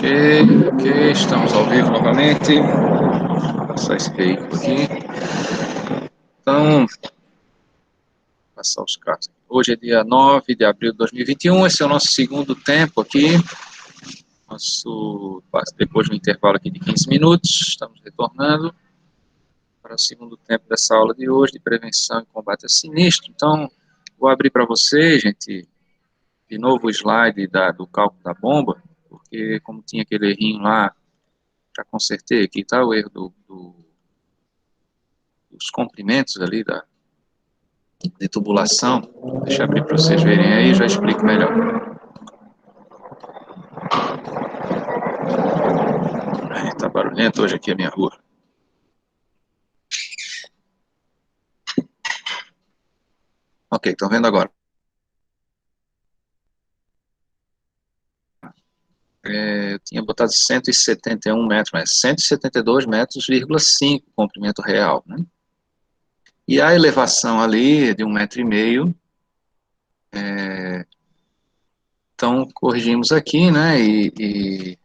Ok, estamos ao vivo novamente. Vou passar esse veículo aqui. Então, passar os carros. Hoje é dia 9 de abril de 2021, esse é o nosso segundo tempo aqui. Depois de um intervalo aqui de 15 minutos, estamos retornando para o segundo tempo dessa aula de hoje, de prevenção e combate a sinistro. Então, vou abrir para vocês, gente, de novo o slide do cálculo da bomba, porque como tinha aquele errinho lá, já consertei aqui, tá? O erro dos comprimentos ali de tubulação. Deixa eu abrir para vocês verem aí, já explico melhor. Tá barulhento hoje aqui a minha rua. Ok, estão vendo agora? Eu tinha botado 171 metros, mas 172 metros,5 comprimento real, né? E a elevação ali de 1,5 metro, então corrigimos aqui, né? E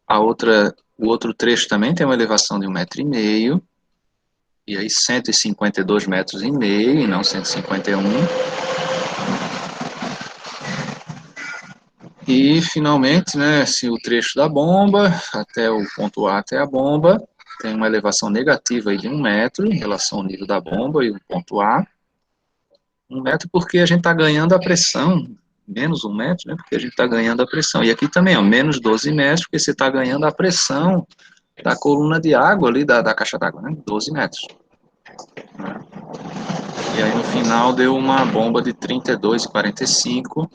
o outro trecho também tem uma elevação de 1,5 metro, e aí 152,5 metros, e não 151. E, finalmente, né, assim, o trecho da bomba, até o ponto A até a bomba, tem uma elevação negativa aí de 1 metro em relação ao nível da bomba e o ponto A. 1 metro porque a gente está ganhando a pressão, menos 1 metro, né, porque a gente está ganhando a pressão. E aqui também, ó, menos 12 metros, porque você está ganhando a pressão da coluna de água ali, da caixa d'água, né, 12 metros. E aí, no final, deu uma bomba de 32,45,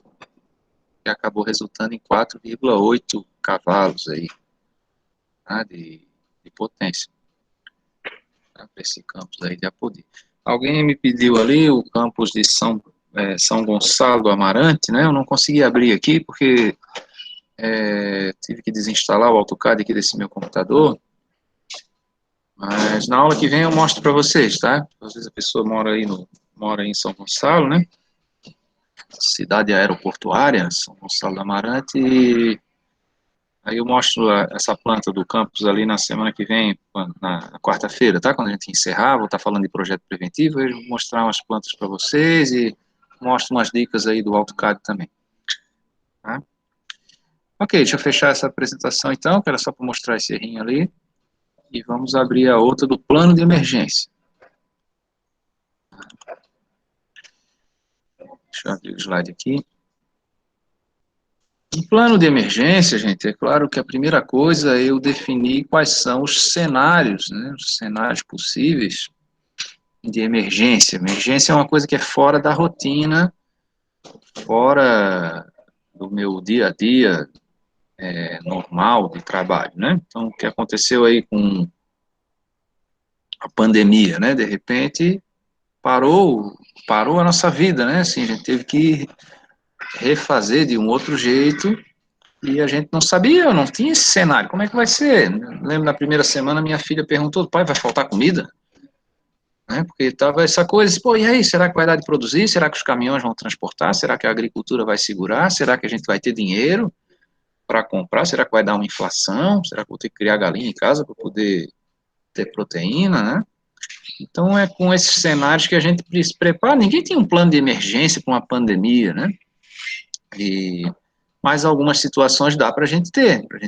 que acabou resultando em 4,8 cavalos aí, tá, de potência, tá, para esse campus aí de Apodi. Alguém me pediu ali o campus de São Gonçalo do Amarante, né? Eu não consegui abrir aqui porque tive que desinstalar o AutoCAD aqui desse meu computador, mas na aula que vem eu mostro para vocês, tá? Às vezes a pessoa mora em São Gonçalo, né? Cidade aeroportuária, São Gonçalo do Amarante, e aí eu mostro essa planta do campus ali na semana que vem, na quarta-feira, tá? Quando a gente encerrar, vou estar falando de projeto preventivo, eu vou mostrar umas plantas para vocês e mostro umas dicas aí do AutoCAD também, tá? Ok, deixa eu fechar essa apresentação então, que era só para mostrar esse errinho ali, e vamos abrir a outra do plano de emergência. Deixa eu abrir o slide aqui. No plano de emergência, gente, é claro que a primeira coisa é eu definir quais são os cenários, né, os cenários possíveis de emergência. Emergência é uma coisa que é fora da rotina, fora do meu dia a dia normal de trabalho, né? Então, o que aconteceu aí com a pandemia, né? De repente, parou a nossa vida, né? Assim, a gente teve que refazer de um outro jeito e a gente não sabia, não tinha esse cenário. Como é que vai ser? Lembro na primeira semana minha filha perguntou: pai, vai faltar comida? Né? Porque estava essa coisa, pô, e aí, será que vai dar de produzir? Será que os caminhões vão transportar? Será que a agricultura vai segurar? Será que a gente vai ter dinheiro para comprar? Será que vai dar uma inflação? Será que vou ter que criar galinha em casa para poder ter proteína, né? Então é com esses cenários que a gente se prepara. Ninguém tem um plano de emergência para uma pandemia, né? E mas algumas situações dá para a gente ter, para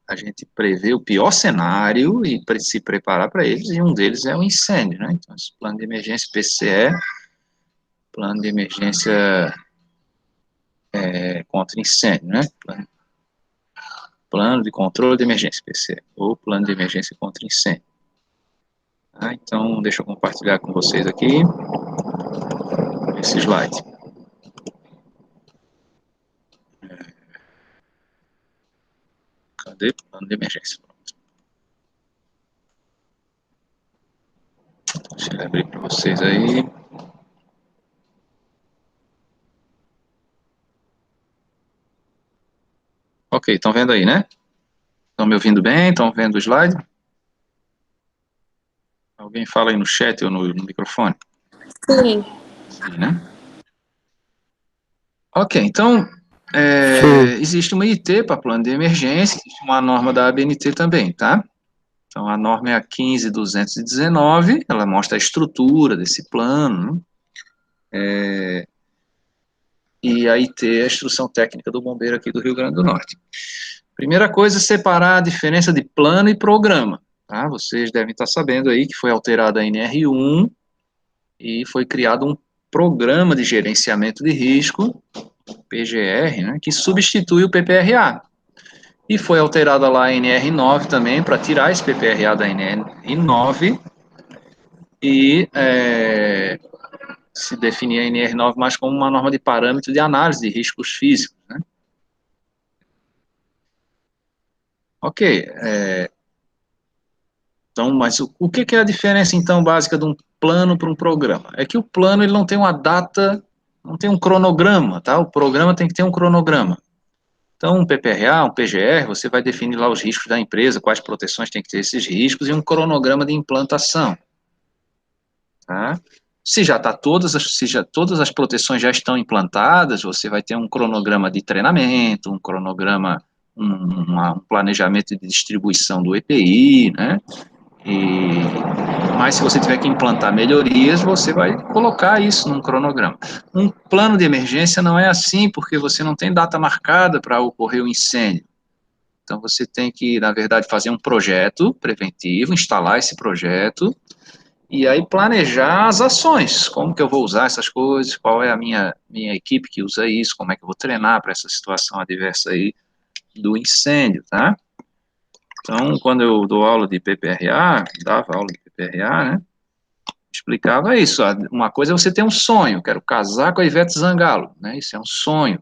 a gente prever o pior cenário e se preparar para eles, e um deles é o incêndio, né? Então, esse plano de emergência PCE, plano de emergência contra incêndio, né? Plano de controle de emergência, PCE, ou plano de emergência contra incêndio. Tá? Então, deixa eu compartilhar com vocês aqui esse slide. Cadê? Plano de emergência. Deixa eu abrir para vocês aí. Ok, estão vendo aí, né? Estão me ouvindo bem? Estão vendo o slide? Alguém fala aí no chat ou no microfone? Sim. Sim, né? Ok, então, Sim. existe uma IT para plano de emergência, existe uma norma da ABNT também, tá? Então, a norma é a 15.219, ela mostra a estrutura desse plano, né? E a IT é a Instrução Técnica do Bombeiro aqui do Rio Grande do Norte. Primeira coisa, separar a diferença de plano e programa, tá? Vocês devem estar sabendo aí que foi alterada a NR1 e foi criado um programa de gerenciamento de risco, PGR, né, que substitui o PPRA. E foi alterada lá a NR9 também, para tirar esse PPRA da NR9 e se definir a NR9 mais como uma norma de parâmetro de análise de riscos físicos, né? Ok, então, mas o que é a diferença, então, básica de um plano para um programa? É que o plano ele não tem uma data, não tem um cronograma, tá? O programa tem que ter um cronograma. Então, um PPRA, um PGR, você vai definir lá os riscos da empresa, quais proteções tem que ter esses riscos e um cronograma de implantação, tá? Se já está todas as proteções já estão implantadas, você vai ter um cronograma de treinamento, um cronograma, um planejamento de distribuição do EPI, né? E, mas se você tiver que implantar melhorias, você vai colocar isso num cronograma. Um plano de emergência não é assim, porque você não tem data marcada para ocorrer o incêndio. Então você tem que, na verdade, fazer um projeto preventivo, instalar esse projeto e aí planejar as ações. Como que eu vou usar essas coisas? Qual é a minha equipe que usa isso? Como é que eu vou treinar para essa situação adversa aí do incêndio, tá? Então, quando eu dou aula de PPRA, dava aula de PPRA, né? Explicava isso. Uma coisa é você ter um sonho, quero casar com a Ivete Zangalo, né? Isso é um sonho.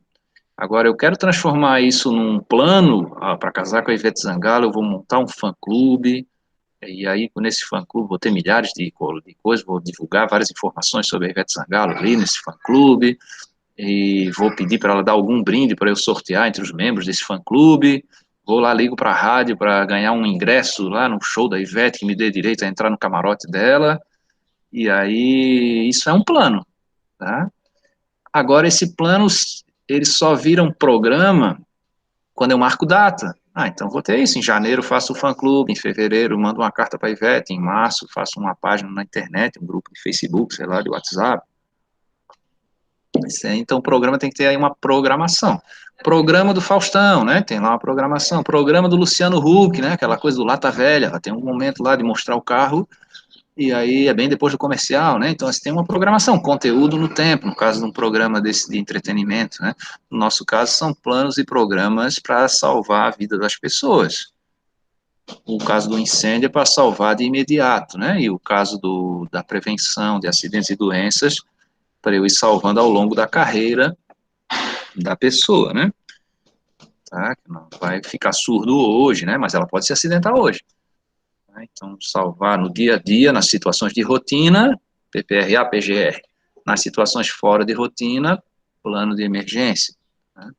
Agora, eu quero transformar isso num plano, para casar com a Ivete Zangalo, eu vou montar um fã-clube, e aí, nesse fã-clube, vou ter milhares de coisas, vou divulgar várias informações sobre a Ivete Zangalo ali nesse fã-clube, e vou pedir para ela dar algum brinde para eu sortear entre os membros desse fã-clube, vou lá, ligo para a rádio para ganhar um ingresso lá no show da Ivete, que me dê direito a entrar no camarote dela, e aí, isso é um plano, tá? Agora, esse plano, ele só vira um programa quando eu marco data. Ah, então vou ter isso. Em janeiro faço o fã-clube, em fevereiro mando uma carta para a Ivete, em março faço uma página na internet, um grupo de Facebook, sei lá, de WhatsApp. Então o programa tem que ter aí uma programação. Programa do Faustão, né? Tem lá uma programação. Programa do Luciano Huck, né? Aquela coisa do Lata Velha. Tem um momento lá de mostrar o carro e aí é bem depois do comercial, né? Então, você tem uma programação, conteúdo no tempo, no caso de um programa desse de entretenimento, né? No nosso caso, são planos e programas para salvar a vida das pessoas. O caso do incêndio é para salvar de imediato, né? E o caso da prevenção de acidentes e doenças, para eu ir salvando ao longo da carreira da pessoa, né? Tá? Não vai ficar surdo hoje, né? Mas ela pode se acidentar hoje. Então, salvar no dia a dia, nas situações de rotina, PPRA, PGR. Nas situações fora de rotina, plano de emergência. Né?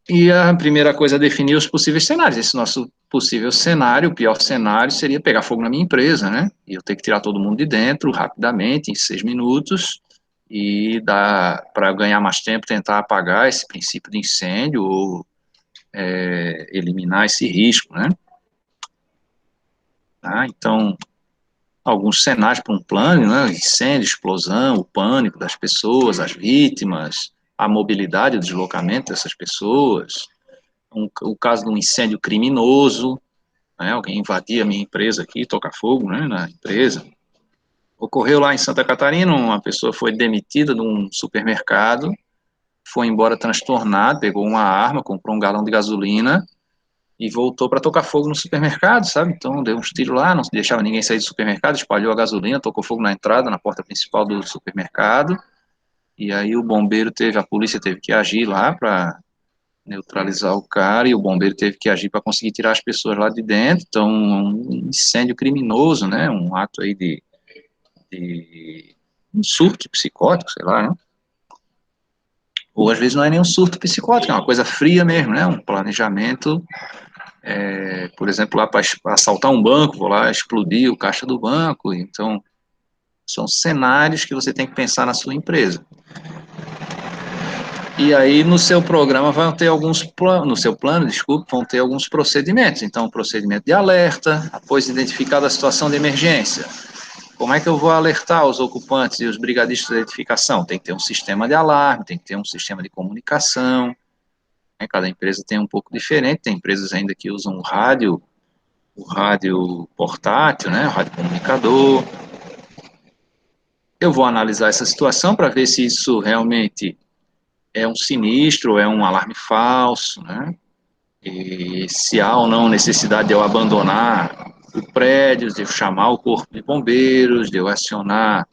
E a primeira coisa é definir os possíveis cenários. Esse nosso possível cenário, o pior cenário, seria pegar fogo na minha empresa, né? E eu ter que tirar todo mundo de dentro rapidamente, em 6 minutos, e dar para ganhar mais tempo, tentar apagar esse princípio de incêndio ou eliminar esse risco, né? Tá? Então, alguns cenários para um plano, né? Incêndio, explosão, o pânico das pessoas, as vítimas, a mobilidade, o deslocamento dessas pessoas, o caso de um incêndio criminoso, né? Alguém invadir a minha empresa aqui, tocar fogo, né, na empresa. Ocorreu lá em Santa Catarina, uma pessoa foi demitida de um supermercado, foi embora transtornado, pegou uma arma, comprou um galão de gasolina e voltou para tocar fogo no supermercado, sabe? Então deu uns tiros lá, não deixava ninguém sair do supermercado, espalhou a gasolina, tocou fogo na entrada, na porta principal do supermercado. E aí a polícia teve que agir lá para neutralizar o cara e o bombeiro teve que agir para conseguir tirar as pessoas lá de dentro. Então, um incêndio criminoso, né? Um ato aí de um surto psicótico, sei lá, né? Ou às vezes não é nem um surto psicótico, é uma coisa fria mesmo, né? Um planejamento por exemplo, lá para assaltar um banco, vou lá explodir o caixa do banco. Então, são cenários que você tem que pensar na sua empresa. E aí, no seu programa, vão ter alguns planos, no seu plano, desculpe, vão ter alguns procedimentos. Então, procedimento de alerta, após identificada a situação de emergência. Como é que eu vou alertar os ocupantes e os brigadistas da edificação? Tem que ter um sistema de alarme, tem que ter um sistema de comunicação, né? Cada empresa tem um pouco diferente, tem empresas ainda que usam o rádio portátil, né, o rádio comunicador. Eu vou analisar essa situação para ver se isso realmente é um sinistro, é um alarme falso, né? E se há ou não necessidade de eu abandonar o prédio, de eu chamar o corpo de bombeiros, de eu acionar,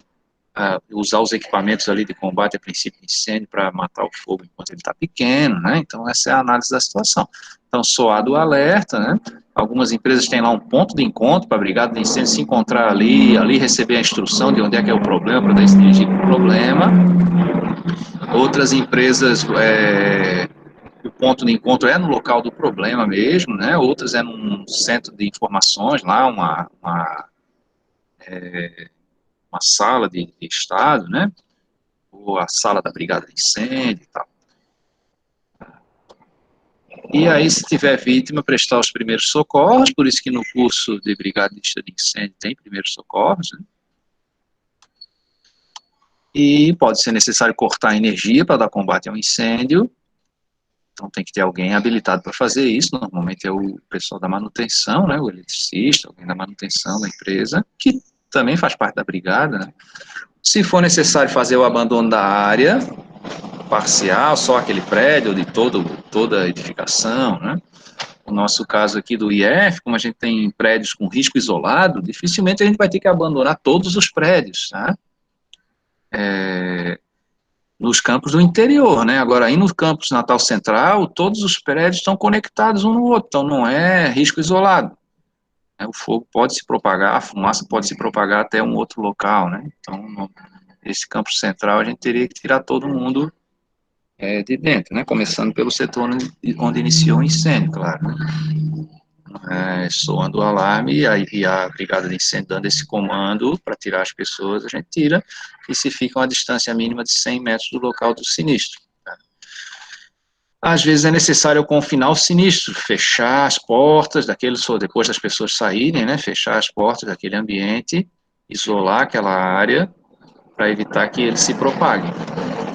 usar os equipamentos ali de combate a princípio de incêndio para matar o fogo enquanto ele está pequeno, né? Então essa é a análise da situação. Então, soado o alerta, né? Algumas empresas têm lá um ponto de encontro para a brigada de incêndio se encontrar ali receber a instrução de onde é que é o problema, para daí se dirigir para o problema. Outras empresas, o ponto de encontro é no local do problema mesmo, né? Outras é num centro de informações, lá uma sala de estado, né? Ou a sala da brigada de incêndio e tal. E aí, se tiver vítima, prestar os primeiros socorros, por isso que no curso de brigadista de incêndio tem primeiros socorros, né? E pode ser necessário cortar a energia para dar combate ao incêndio. Então tem que ter alguém habilitado para fazer isso, normalmente é o pessoal da manutenção, né, o eletricista, alguém da manutenção da empresa, que também faz parte da brigada, né. Se for necessário fazer o abandono da área, parcial, só aquele prédio, de toda a edificação, né, no nosso caso aqui do IF, como a gente tem prédios com risco isolado, dificilmente a gente vai ter que abandonar todos os prédios, tá? Nos campos do interior, né? Agora, aí no campus Natal Central, todos os prédios estão conectados um no outro, então não é risco isolado, né? O fogo pode se propagar, a fumaça pode se propagar até um outro local, né? Então, esse campus central a gente teria que tirar todo mundo de dentro, né? Começando pelo setor onde iniciou o incêndio, claro, né? Soando o alarme e a brigada de incêndio dando esse comando para tirar as pessoas, a gente tira e se fica a uma distância mínima de 100 metros do local do sinistro. Às vezes é necessário confinar o sinistro, fechar as portas depois das pessoas saírem, né, fechar as portas daquele ambiente, isolar aquela área para evitar que ele se propague,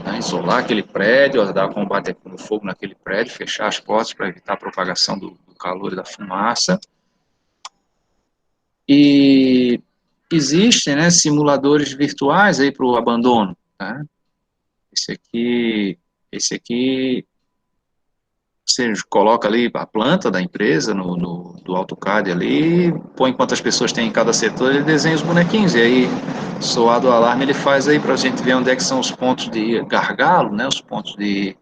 né, isolar aquele prédio, dar combate no fogo naquele prédio, fechar as portas para evitar a propagação do calor e da fumaça. E existem, né, simuladores virtuais aí para o abandono, né? Esse aqui você coloca ali a planta da empresa do AutoCAD ali, põe quantas pessoas tem em cada setor, ele desenha os bonequinhos, e aí, soado o alarme, ele faz aí para a gente ver onde é que são os pontos de gargalo, né, os pontos de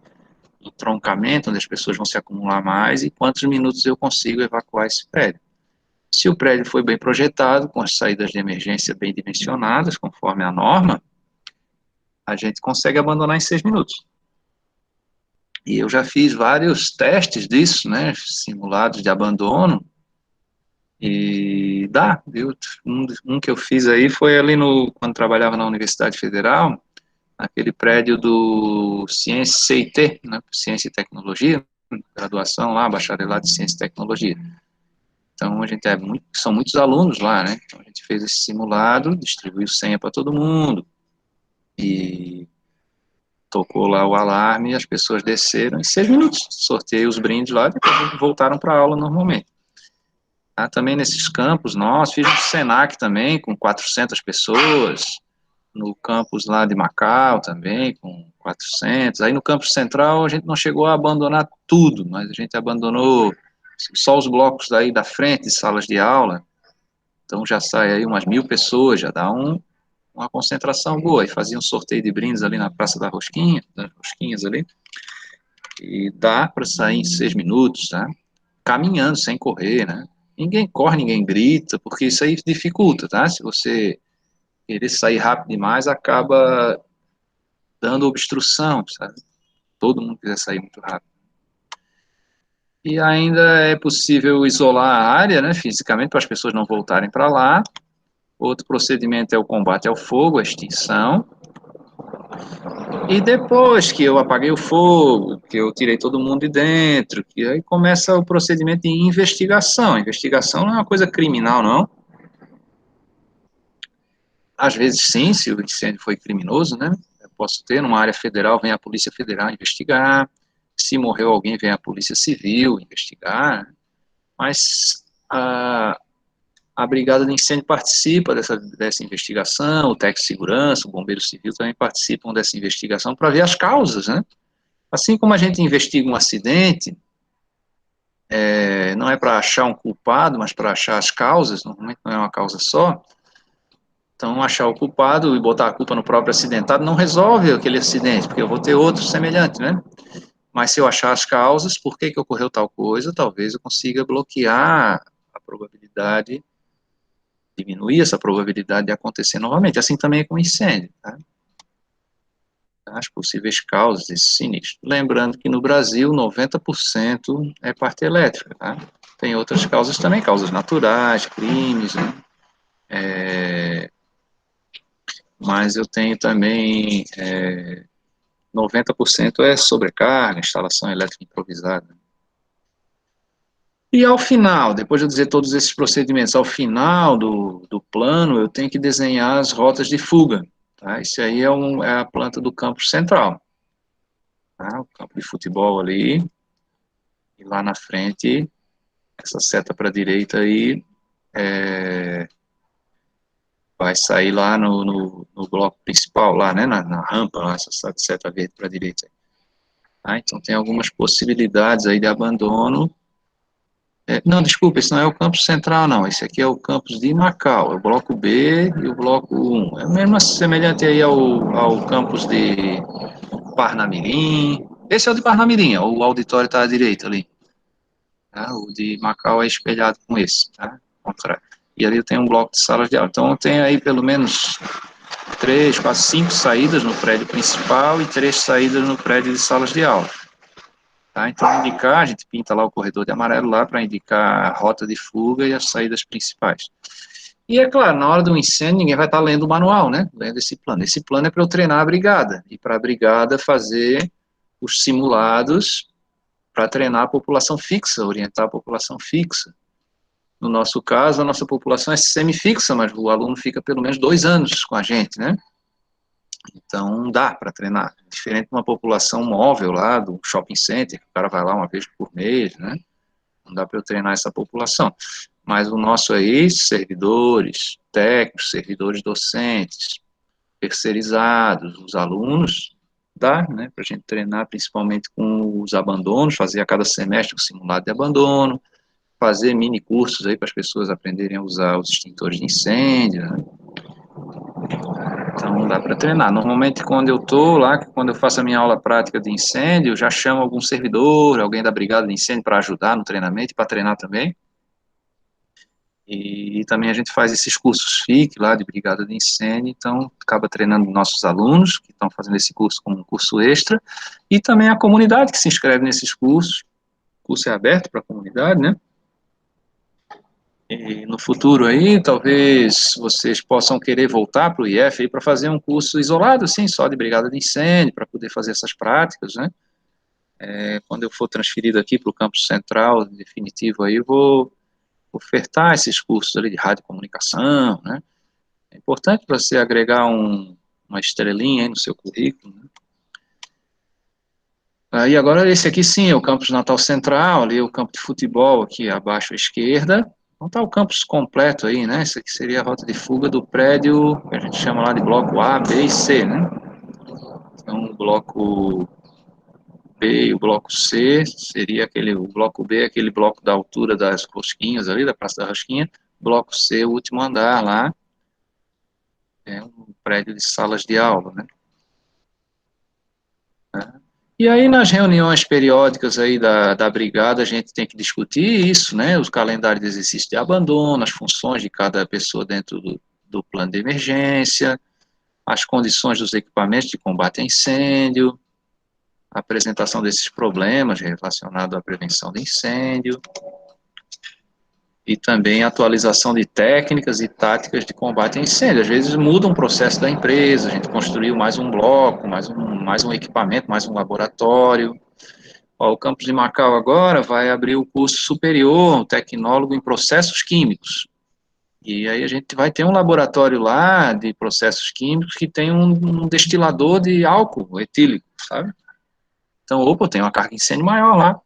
entroncamento, onde as pessoas vão se acumular mais, e quantos minutos eu consigo evacuar esse prédio. Se o prédio foi bem projetado, com as saídas de emergência bem dimensionadas, conforme a norma, a gente consegue abandonar em 6 minutos. E eu já fiz vários testes disso, né, simulados de abandono, e dá, viu? Um que eu fiz aí foi ali quando trabalhava na Universidade Federal, aquele prédio do Ciência CIT, né, Ciência e Tecnologia, graduação lá, bacharelado de Ciência e Tecnologia. Então, são muitos alunos lá, né? Então, a gente fez esse simulado, distribuiu senha para todo mundo, e tocou lá o alarme, e as pessoas desceram em 6 minutos, sorteei os brindes lá, e depois voltaram para a aula normalmente. Também nesses campos, fiz o Senac também, com 400 pessoas, no campus lá de Macau também, com 400, aí no campus central a gente não chegou a abandonar tudo, mas a gente abandonou só os blocos daí da frente, de salas de aula, então já sai aí umas 1.000 pessoas, já dá uma concentração boa, e fazia um sorteio de brindes ali na Praça das Rosquinhas ali, e dá para sair em 6 minutos, tá? Caminhando, sem correr, né? Ninguém corre, ninguém grita, porque isso aí dificulta, tá? Se você querer sair rápido demais, acaba dando obstrução, sabe? Todo mundo quiser sair muito rápido. E ainda é possível isolar a área, né, fisicamente, para as pessoas não voltarem para lá. Outro procedimento é o combate ao fogo, a extinção. E depois que eu apaguei o fogo, que eu tirei todo mundo de dentro, que aí começa o procedimento de investigação. Investigação não é uma coisa criminal, não. Às vezes sim, se o incêndio foi criminoso, né? Eu posso ter, numa área federal, vem a Polícia Federal investigar. Se morreu alguém, vem a Polícia Civil investigar. Mas a Brigada de Incêndio participa dessa investigação, o técnico de segurança, o Bombeiro Civil também participam dessa investigação para ver as causas, né? Assim como a gente investiga um acidente, não é para achar um culpado, mas para achar as causas, normalmente não é uma causa só. Então, achar o culpado e botar a culpa no próprio acidentado não resolve aquele acidente, porque eu vou ter outro semelhante, né? Mas se eu achar as causas, por que ocorreu tal coisa, talvez eu consiga bloquear a probabilidade, diminuir essa probabilidade de acontecer novamente. Assim também é com incêndio, tá? As possíveis causas desse sinistro. Lembrando que no Brasil, 90% é parte elétrica, tá? Tem outras causas também, causas naturais, crimes, né? Mas eu tenho também 90% é sobrecarga, instalação elétrica improvisada. E ao final, depois de eu dizer todos esses procedimentos, ao final do plano, eu tenho que desenhar as rotas de fuga. Tá? Isso aí é a planta do campo central. Tá? O campo de futebol ali, e lá na frente, essa seta para a direita aí, vai sair lá no bloco principal, lá, né, na rampa, lá, essa seta verde para a direita. Tá? Então tem algumas possibilidades aí de abandono. Não, desculpa, esse não é o campus central, não. Esse aqui é o campus de Macau, é o bloco B e o bloco 1. É mesmo semelhante aí ao campus de Parnamirim. Esse é o de Parnamirim, o auditório está à direita ali. Tá? O de Macau é espelhado com esse, tá? Contrário. E ali tem um bloco de salas de aula. Então tem aí pelo menos 3, quase 5 saídas no prédio principal e 3 saídas no prédio de salas de aula. Tá? Então, indicar, a gente pinta lá o corredor de amarelo lá para indicar a rota de fuga e as saídas principais. E é claro, na hora do incêndio, ninguém vai estar lendo o manual, né? Lendo esse plano. Esse plano é para eu treinar a brigada, e para a brigada fazer os simulados para treinar a população fixa, orientar a população fixa. No nosso caso, a nossa população é semifixa, mas o aluno fica pelo menos 2 anos com a gente, né? Então, dá para treinar. Diferente de uma população móvel lá, do shopping center, que o cara vai lá uma vez por mês, né? Não dá para eu treinar essa população. Mas o nosso aí, servidores, técnicos, servidores docentes, terceirizados, os alunos, dá, né? Para a gente treinar principalmente com os abandonos, fazer a cada semestre um simulado de abandono, fazer mini cursos aí para as pessoas aprenderem a usar os extintores de incêndio, né? Então, dá para treinar. Normalmente, quando eu estou lá, quando eu faço a minha aula prática de incêndio, eu já chamo algum servidor, alguém da brigada de incêndio para ajudar no treinamento e para treinar também. E também a gente faz esses cursos FIC lá de brigada de incêndio, então acaba treinando nossos alunos que estão fazendo esse curso como um curso extra, e também a comunidade que se inscreve nesses cursos. O curso é aberto para a comunidade, né? E no futuro aí, talvez vocês possam querer voltar para o IF para fazer um curso isolado, assim, só de brigada de incêndio, para poder fazer essas práticas, né? Quando eu for transferido aqui para o campus central, definitivo aí, eu vou ofertar esses cursos ali de radiocomunicação, né? É importante para você agregar uma estrelinha aí no seu currículo, né? Aí agora esse aqui sim, é o campus Natal Central, ali é o campo de futebol aqui abaixo à esquerda. Então tá o campus completo aí, né? Esse aqui seria a rota de fuga do prédio, que a gente chama lá de bloco A, B e C, né? Então o bloco B e o bloco C seria o bloco B é aquele bloco da altura das Rosquinhas ali, da Praça da Rosquinha. Bloco C, o último andar lá, é um prédio de salas de aula, né? E aí, nas reuniões periódicas aí da brigada, a gente tem que discutir isso, né? Os calendários de exercício de abandono, as funções de cada pessoa dentro do plano de emergência, as condições dos equipamentos de combate a incêndio, a apresentação desses problemas relacionados à prevenção de incêndio. e também atualização de técnicas e táticas de combate a incêndio. Às vezes muda um processo da empresa, a gente construiu mais um bloco, mais um equipamento, mais um laboratório. Ó, o campus de Macau agora vai abrir o curso superior, um tecnólogo em processos químicos. E aí a gente vai ter um laboratório lá de processos químicos que tem um destilador de álcool etílico, sabe? Então, opa, tem uma carga de incêndio maior lá.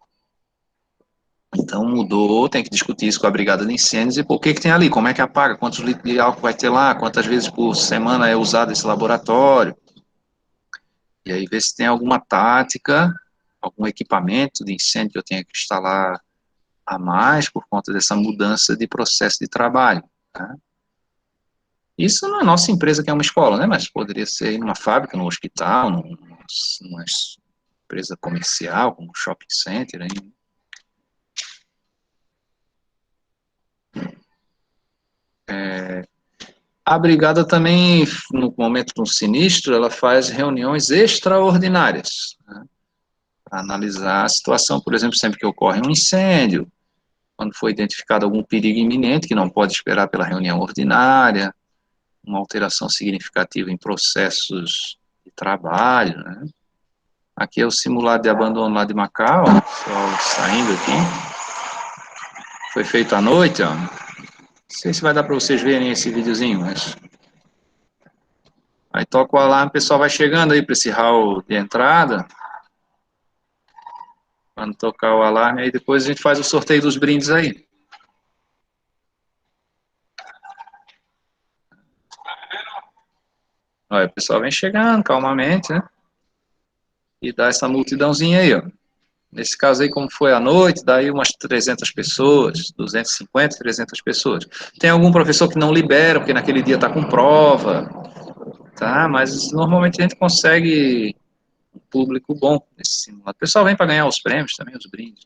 Então mudou, tem que discutir isso com a brigada de incêndios e por que que tem ali, como é que apaga, quantos litros de álcool vai ter lá, quantas vezes por semana é usado esse laboratório. E aí ver se tem alguma tática, algum equipamento de incêndio que eu tenha que instalar a mais por conta dessa mudança de processo de trabalho. Tá? Isso não é nossa empresa que é uma escola, né? Mas poderia ser numa fábrica, num hospital, numa empresa comercial, como um shopping center. Aí. A brigada também, no momento de um sinistro, ela faz reuniões extraordinárias, né, para analisar a situação. Por exemplo, sempre que ocorre um incêndio, quando foi identificado algum perigo iminente, que não pode esperar pela reunião ordinária, uma alteração significativa em processos de trabalho, né? Aqui é o simulado de abandono lá de Macau, só saindo aqui. Foi feito à noite, ó. Não sei se vai dar para vocês verem esse videozinho, mas... Aí toca o alarme, o pessoal vai chegando aí para esse hall de entrada. Quando tocar o alarme, aí depois a gente faz o sorteio dos brindes aí. Olha, o pessoal vem chegando calmamente, né? E dá essa multidãozinha aí, ó. Nesse caso aí, como foi à noite, dá aí umas 300 pessoas, 250, 300 pessoas. Tem algum professor que não libera, porque naquele dia está com prova, tá? Mas normalmente a gente consegue um público bom nesse simulado. O pessoal vem para ganhar os prêmios também, os brindes.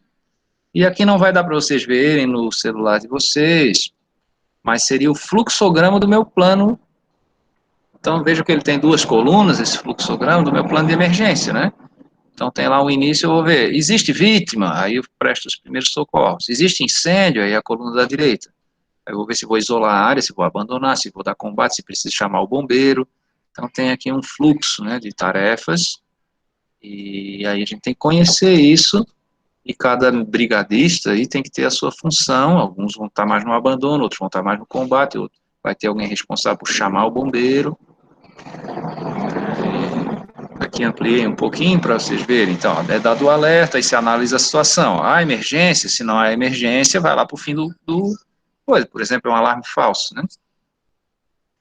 E aqui não vai dar para vocês verem no celular de vocês, mas seria o fluxograma do meu plano. Então veja que ele tem duas colunas, esse fluxograma do meu plano de emergência, né? Então tem lá um início, eu vou ver, existe vítima, aí eu presto os primeiros socorros. Existe incêndio, aí é a coluna da direita. Aí eu vou ver se vou isolar a área, se vou abandonar, se vou dar combate, se preciso chamar o bombeiro. Então tem aqui um fluxo, né, de tarefas, e aí a gente tem que conhecer isso, e cada brigadista aí tem que ter a sua função, alguns vão estar mais no abandono, outros vão estar mais no combate, outros vai ter alguém responsável por chamar o bombeiro. Aqui ampliei um pouquinho para vocês verem. Então, é dado o alerta, aí se analisa a situação. Há emergência, se não há emergência, vai lá para o fim do coisa. Por exemplo, é um alarme falso, né?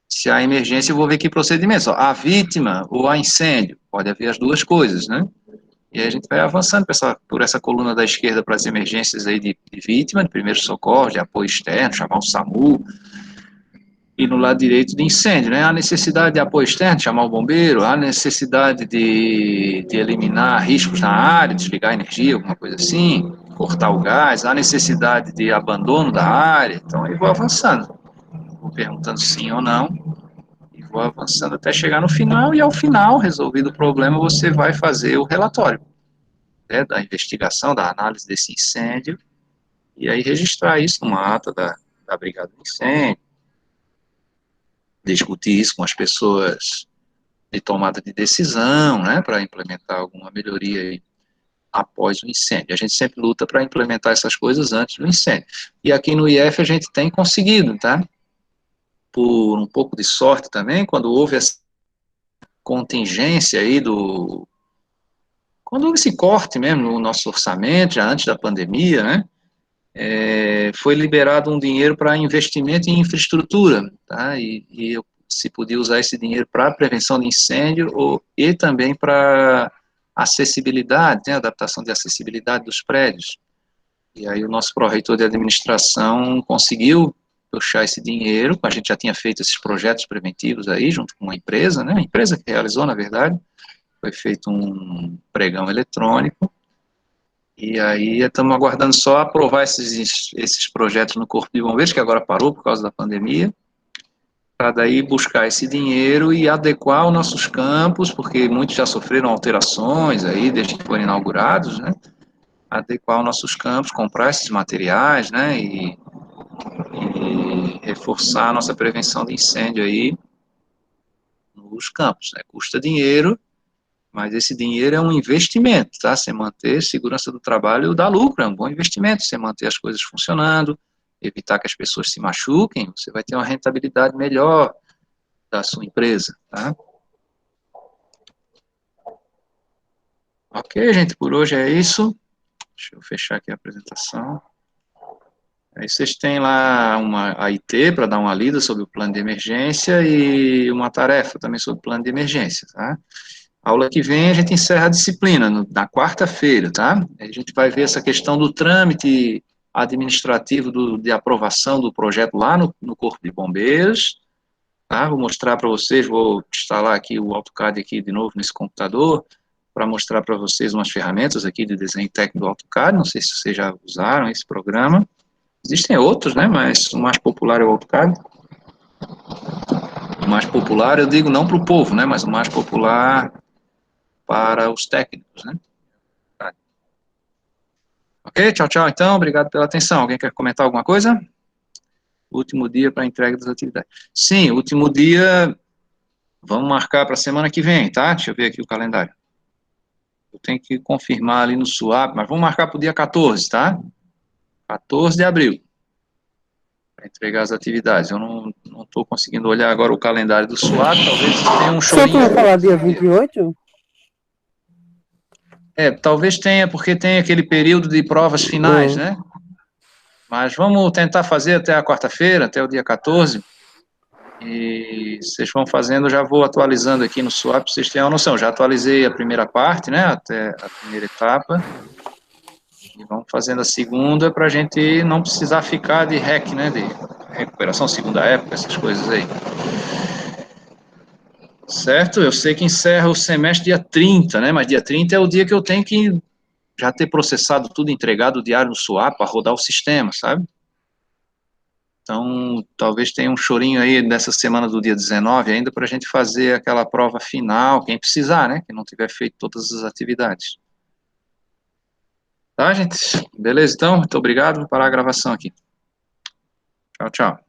Se há emergência, eu vou ver que procedimentos. Ó, há vítima ou há incêndio. Pode haver as duas coisas, né? E aí a gente vai avançando por essa coluna da esquerda para as emergências aí de vítima, de primeiro socorro, de apoio externo, chamar o SAMU, e no lado direito de incêndio, né? Há necessidade de apoio externo, chamar o bombeiro, há necessidade de eliminar riscos na área, desligar a energia, alguma coisa assim, cortar o gás, há necessidade de abandono da área, então eu vou avançando, vou perguntando sim ou não, e vou avançando até chegar no final, e ao final, resolvido o problema, você vai fazer o relatório, né, da investigação, da análise desse incêndio, e aí registrar isso numa ata da Brigada de Incêndio, discutir isso com as pessoas de tomada de decisão, né, para implementar alguma melhoria aí após o incêndio. A gente sempre luta para implementar essas coisas antes do incêndio. E aqui no IF a gente tem conseguido, tá? Por um pouco de sorte também, quando houve essa contingência aí quando houve esse corte mesmo no nosso orçamento, já antes da pandemia, né? Foi liberado um dinheiro para investimento em infraestrutura, tá? E se podia usar esse dinheiro para prevenção de incêndio e também para acessibilidade, né, adaptação de acessibilidade dos prédios. E aí o nosso pró-reitor de administração conseguiu puxar esse dinheiro, a gente já tinha feito esses projetos preventivos aí, junto com uma empresa, né, a empresa que realizou, na verdade, foi feito um pregão eletrônico, e aí estamos aguardando só aprovar esses projetos no Corpo de Bombeiros, que agora parou por causa da pandemia, para daí buscar esse dinheiro e adequar os nossos campos, porque muitos já sofreram alterações aí desde que foram inaugurados, né? Adequar os nossos campos, comprar esses materiais, né? reforçar a nossa prevenção de incêndio aí nos campos, né? Custa dinheiro, mas esse dinheiro é um investimento, tá? Você manter segurança do trabalho dá lucro, é um bom investimento, você manter as coisas funcionando, evitar que as pessoas se machuquem, você vai ter uma rentabilidade melhor da sua empresa, tá? Ok, gente, por hoje é isso. Deixa eu fechar aqui a apresentação. Aí vocês têm lá uma AIT para dar uma lida sobre o plano de emergência e uma tarefa também sobre o plano de emergência, tá? Aula que vem a gente encerra a disciplina, na quarta-feira, tá? A gente vai ver essa questão do trâmite administrativo de aprovação do projeto lá no Corpo de Bombeiros, tá? Vou mostrar para vocês, vou instalar aqui o AutoCAD aqui de novo nesse computador, para mostrar para vocês umas ferramentas aqui de desenho técnico do AutoCAD, não sei se vocês já usaram esse programa. Existem outros, né, mas o mais popular é o AutoCAD. O mais popular, eu digo não para o povo, né, mas o mais popular para os técnicos, né. Ok, tchau, tchau, então, obrigado pela atenção. Alguém quer comentar alguma coisa? Último dia para entrega das atividades. Sim, último dia, vamos marcar para a semana que vem, tá? Deixa eu ver aqui o calendário. Eu tenho que confirmar ali no SWAP, mas vamos marcar para o dia 14, tá? 14 de abril, para entregar as atividades. Eu não estou conseguindo olhar agora o calendário do SWAP, talvez tenha um Você chorinho. tinha falado dia 28? Talvez tenha, porque tem aquele período de provas finais, né? Mas vamos tentar fazer até a quarta-feira, até o dia 14. E vocês vão fazendo, eu já vou atualizando aqui no SWAP, para vocês terem uma noção. Já atualizei a primeira parte, né? Até a primeira etapa. E vamos fazendo a segunda para a gente não precisar ficar de REC, né? De recuperação segunda época, essas coisas aí. Certo? Eu sei que encerra o semestre dia 30, né? Mas dia 30 é o dia que eu tenho que já ter processado tudo, entregado o diário no SWAP para rodar o sistema, sabe? Então, talvez tenha um chorinho aí nessa semana do dia 19 ainda para a gente fazer aquela prova final, quem precisar, né? Quem não tiver feito todas as atividades. Tá, gente? Beleza, então? Muito obrigado. Vou parar a gravação aqui. Tchau, tchau.